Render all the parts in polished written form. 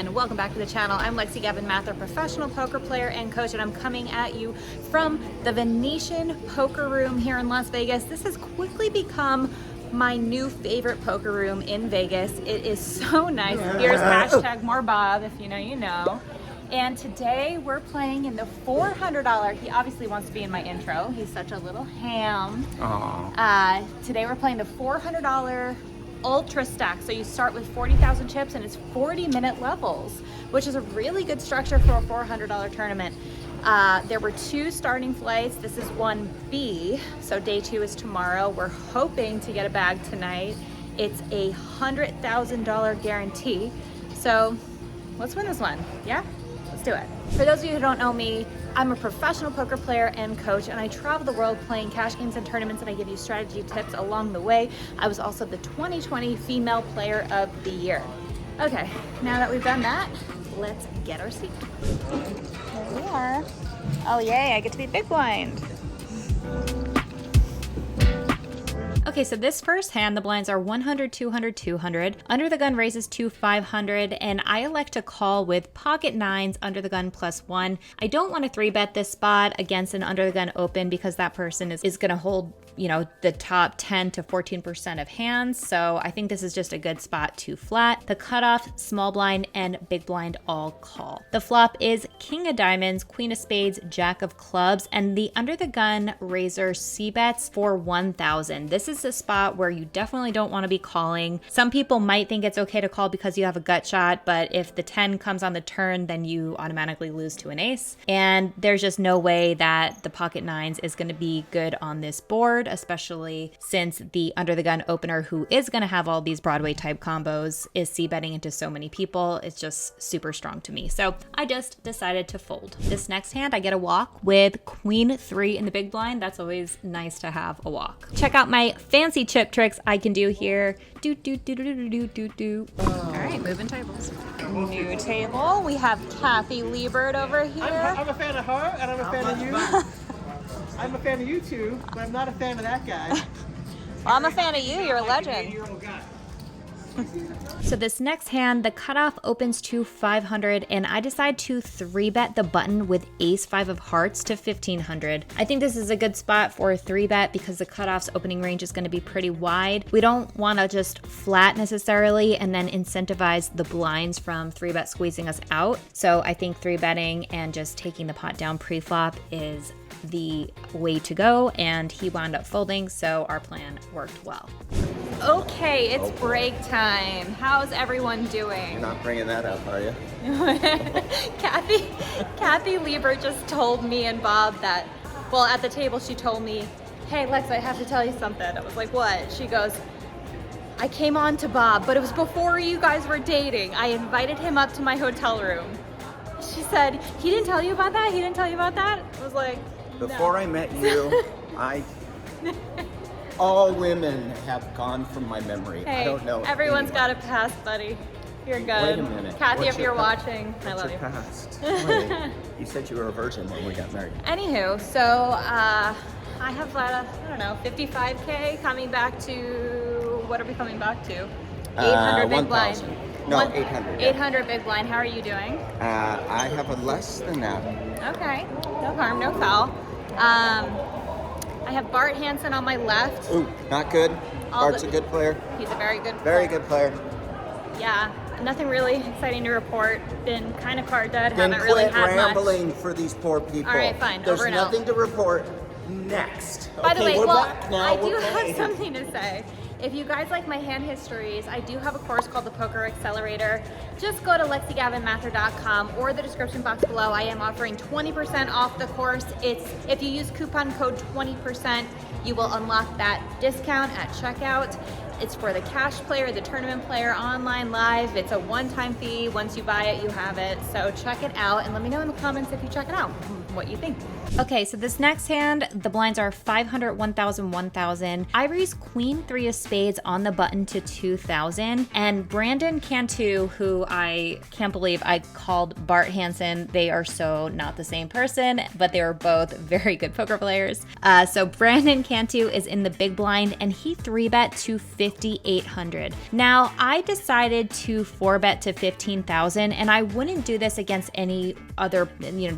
everyone, welcome back to the channel. I'm Lexy Gavin-Mather, professional poker player and coach, and I'm coming at you from the Venetian Poker Room here in Las Vegas. This has quickly become my new favorite poker room in Vegas. It is so nice. Here's hashtag more Bob, if you know, you know. And today we're playing in the $400, he obviously wants to be in my intro. He's such a little ham. Today we're playing the $400 ultra stack. So you start with 40,000 chips and it's 40-minute levels, which is a really good structure for a $400 tournament. There were 2 starting flights. This is 1B, so day 2 is tomorrow. We're hoping to get a bag tonight. It's a $100,000 guarantee. So let's win this one, yeah? Let's do it. For those of you who don't know me, I'm a professional poker player and coach, and I travel the world playing cash games and tournaments, and I give you strategy tips along the way. I was also the 2020 Female Player of the Year. Okay, now that we've done that, let's get our seat. Here we are. Oh yay, I get to be big blind. Okay, so this first hand, the blinds are 100, 200, 200. Under the gun raises to 500, and I elect to call with pocket nines under the gun +1. I don't want to 3-bet this spot against an under the gun open because that person is going to hold, you know, the top 10 to 14% of hands. So I think this is just a good spot to flat. The cutoff, small blind, and big blind all call. The flop is king of diamonds, queen of spades, jack of clubs, and the under the gun raiser c-bets for 1,000. This is a spot where you definitely don't want to be calling. Some people might think it's okay to call because you have a gut shot, but if the 10 comes on the turn, then you automatically lose to an ace. And there's just no way that the pocket nines is going to be good on this board, especially since the under the gun opener, who is going to have all these Broadway type combos, is c-betting into so many people. It's just super strong to me. So I just decided to fold. This next hand, I get a walk with Queen-Three in the big blind. That's always nice to have a walk. Check out my fancy chip tricks I can do here. Do, do, do, do, do, do, do, do. All right, moving tables. New table. We have Kathy Liebert over here. I'm a fan of her, and I'm a fan of you. I'm a fan of you too, but I'm not a fan of that guy. Well, I'm a fan of you. You're a legend. So this next hand, the cutoff opens to 500, and I decide to 3-bet the button with ace 5 of hearts to 1,500. I think this is a good spot for a 3-bet because the cutoff's opening range is going to be pretty wide. We don't want to just flat necessarily and then incentivize the blinds from 3-bet squeezing us out. So I think 3-betting and just taking the pot down pre-flop is the way to go, and he wound up folding, so our plan worked well. Okay, it's break time. How's everyone doing? You're not bringing that up, are you? Kathy Liebert just told me and Bob that, well, at the table she told me, hey Lex, I have to tell you something. I was like, what? She goes, I came on to Bob, but it was before you guys were dating. I invited him up to my hotel room. She said, he didn't tell you about that? He didn't tell you about that? I was like, before I met you, all women have gone from my memory. Hey, I don't know. Everyone's got a past, buddy. You're good. Wait a minute. Kathy, What's if you're past? watching, I love you. Past? Wait, you said you were a virgin when we got married. Anywho, so I have, I don't know, 55K coming back to, what are we coming back to? 800 big blind. No, 800. Yeah. 800 big blind. How are you doing? I have a less than that. Okay. No harm, no foul. I have Bart Hansen on my left. Ooh, not good. Bart's a good player. He's a very good player. Very good player. Yeah. Nothing really exciting to report. Been kind of card dead. Then Haven't really quit had rambling much. for these poor people. All right, fine. There's over and out. nothing to report. Next. By the Okay, way, we're well, back now. I do We're have playing. something to say. If you guys like my hand histories, I do have a course called the Poker Accelerator. Just go to LexyGavin-Mather.com or the description box below. I am offering 20% off the course. If you use coupon code 20%, you will unlock that discount at checkout. It's for the cash player, the tournament player, online, live. It's a one-time fee. Once you buy it, you have it. So check it out and let me know in the comments if you check it out, what you think. Okay, so this next hand, the blinds are 500, 1,000, 1,000. I raised Queen-Three of Spades on the button to 2,000. And Brandon Cantu, who I can't believe I called Bart Hansen. They are so not the same person, but they were both very good poker players. So Brandon Cantu is in the big blind, and he 3-bet to 50. 5,800. Now, I decided to 4-bet to 15,000, and I wouldn't do this against any other,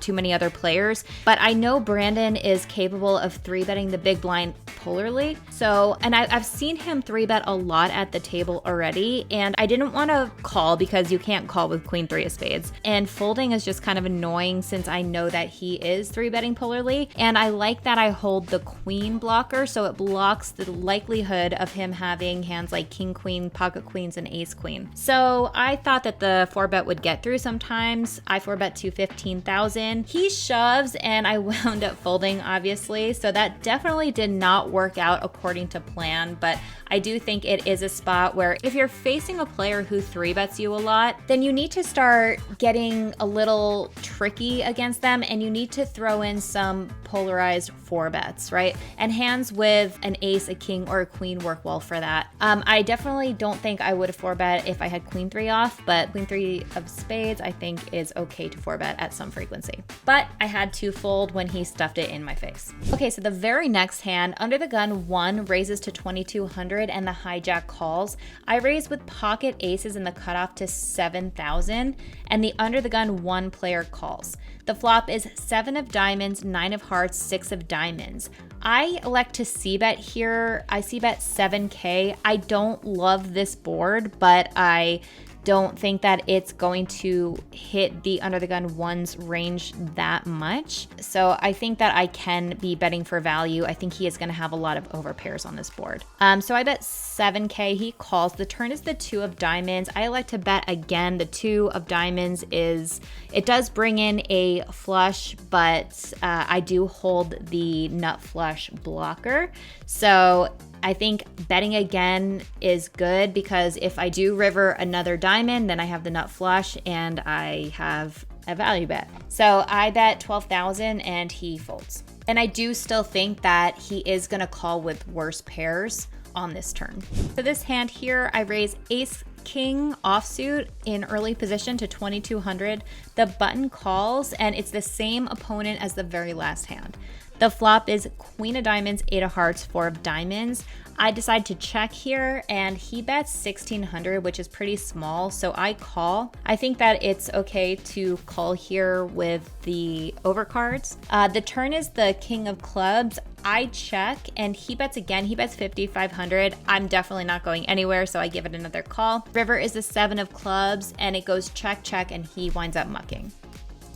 too many other players, but I know Brandon is capable of 3-betting the big blind polarly. So, and I've seen him 3-bet a lot at the table already, and I didn't want to call because you can't call with Queen-Three of Spades. And folding is just kind of annoying since I know that he is 3-betting polarly, and I like that I hold the queen blocker, so it blocks the likelihood of him having hands like king queen, pocket queens, and ace queen. So I thought that the 4-bet would get through sometimes. I 4-bet to 15,000. He shoves, and I wound up folding, obviously, so that definitely did not work out according to plan, but I do think it is a spot where if you're facing a player who 3-bets you a lot, then you need to start getting a little tricky against them, and you need to throw in some polarized 4-bets, right? And hands with an ace, a king, or a queen work well for that. I definitely don't think I would 4-bet if I had Queen-Three off, but Queen-Three of Spades I think is okay to 4-bet at some frequency. But I had to fold when he stuffed it in my face. Okay, so the very next hand, under the gun 1 raises to 2,200 and the hijack calls. I raise with pocket aces and the cutoff to 7,000, and the under the gun 1 player calls. The flop is 7 of diamonds, 9 of hearts, 6 of diamonds. I elect to c-bet here. I c-bet 7K. I don't love this board, but I don't think that it's going to hit the under the gun 1's range that much. So I think that I can be betting for value. I think he is going to have a lot of overpairs on this board. So I bet 7K. He calls. The turn is the 2 of diamonds. I like to bet again. The 2 of diamonds it does bring in a flush, but I do hold the nut flush blocker. So I think betting again is good because if I do river another diamond, then I have the nut flush and I have a value bet. So I bet 12,000 and he folds. And I do still think that he is gonna call with worse pairs on this turn. So this hand here, I raise ace king offsuit in early position to 2,200. The button calls and it's the same opponent as the very last hand. The flop is queen of diamonds, 8 of hearts, 4 of diamonds. I decide to check here and he bets 1,600, which is pretty small, so I call. I think that it's okay to call here with the overcards. The turn is the king of clubs. I check and he bets again. He bets 5,500. I'm definitely not going anywhere, so I give it another call. River is the 7 of clubs and it goes check, check, and he winds up mucking.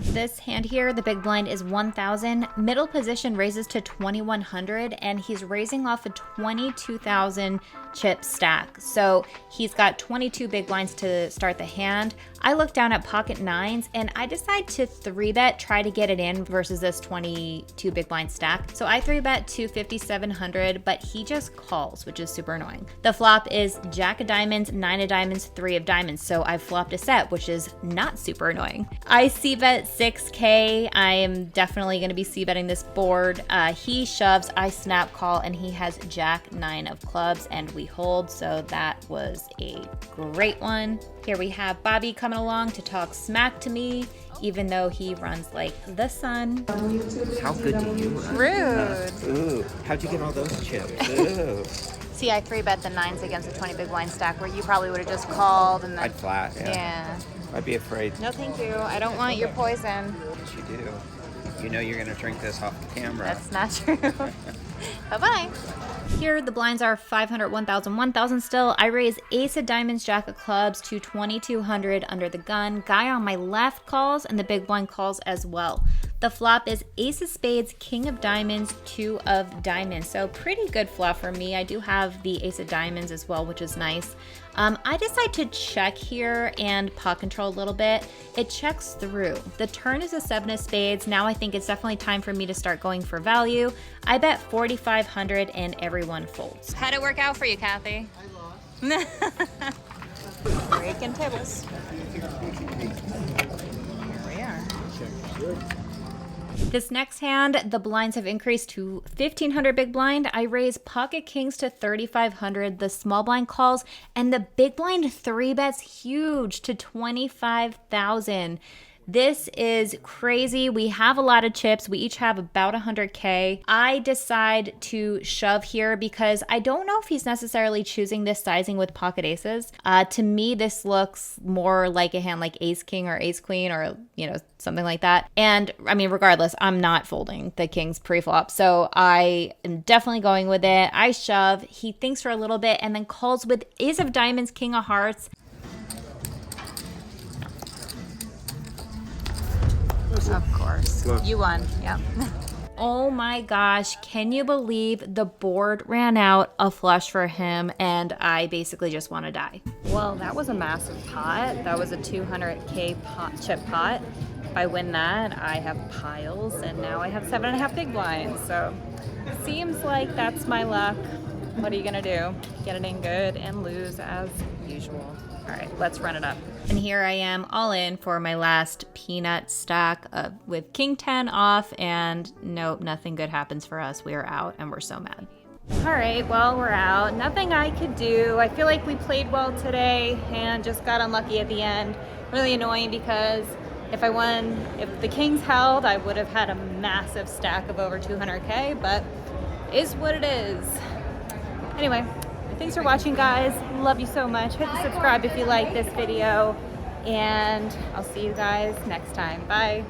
This hand here, the big blind is 1,000. Middle position raises to 2,100 and he's raising off a 22,000 chip stack. So he's got 22 big blinds to start the hand. I look down at pocket 9s and I decide to 3-bet, try to get it in versus this 22 big blind stack. So I 3-bet to 5,700, but he just calls, which is super annoying. The flop is jack of diamonds, 9 of diamonds, 3 of diamonds. So I've flopped a set, which is not super annoying. I c-bet 6K. I am definitely going to be c-betting this board. He shoves, I snap call, and he has jack 9 of clubs, and we hold. So that was a great one. Here we have Bobby coming along to talk smack to me, even though he runs like the sun. How good do you run? Rude. Ooh, how'd you get all those chips? Ooh. See, I 3-bet the 9s against a 20 big blind stack where you probably would have just called and then... I'd flat, yeah. Yeah. I'd be afraid. No, thank you. I don't want your poison. Yes, you do. You know you're going to drink this off the camera. That's not true. Bye-bye. Here, the blinds are 500, 1,000, 1,000 still. I raise ace of diamonds, jack of clubs to 2,200 under the gun. Guy on my left calls, and the big blind calls as well. The flop is ace of spades, king of diamonds, 2 of diamonds. So pretty good flop for me. I do have the ace of diamonds as well, which is nice. I decide to check here and pot control a little bit. It checks through. The turn is a 7 of spades. Now I think it's definitely time for me to start going for value. I bet 4,500 and everyone folds. How'd it work out for you, Kathy? I lost. Breaking tables. Here we are. This next hand, the blinds have increased to 1,500 big blind. I raise pocket kings to 3,500. The small blind calls, and the big blind 3-bets huge to 25,000. This is crazy. We have a lot of chips. We each have about 100K. I decide to shove here because I don't know if he's necessarily choosing this sizing with pocket aces. To me, this looks more like a hand like ace king or ace queen or, you know, something like that. And I mean, regardless, I'm not folding the kings pre-flop. So I am definitely going with it. I shove. He thinks for a little bit and then calls with ace of diamonds, king of hearts. Of course. You won. Yep. Oh my gosh. Can you believe the board ran out a flush for him and I basically just want to die? Well, that was a massive pot. That was a 200K pot, chip pot. If I win that, I have piles and now I have 7.5 big blinds. So seems like that's my luck. What are you gonna do? Get it in good and lose as usual. All right, let's run it up. And here I am all in for my last peanut stack with king 10 off, and nope, nothing good happens for us. We are out and we're so mad. All right, well, we're out. Nothing I could do. I feel like we played well today and just got unlucky at the end. Really annoying because if the kings held, I would have had a massive stack of over 200K, but it is what it is. Anyway, thanks for watching, guys. Love you so much. Hit the subscribe if you like this video, and I'll see you guys next time. Bye.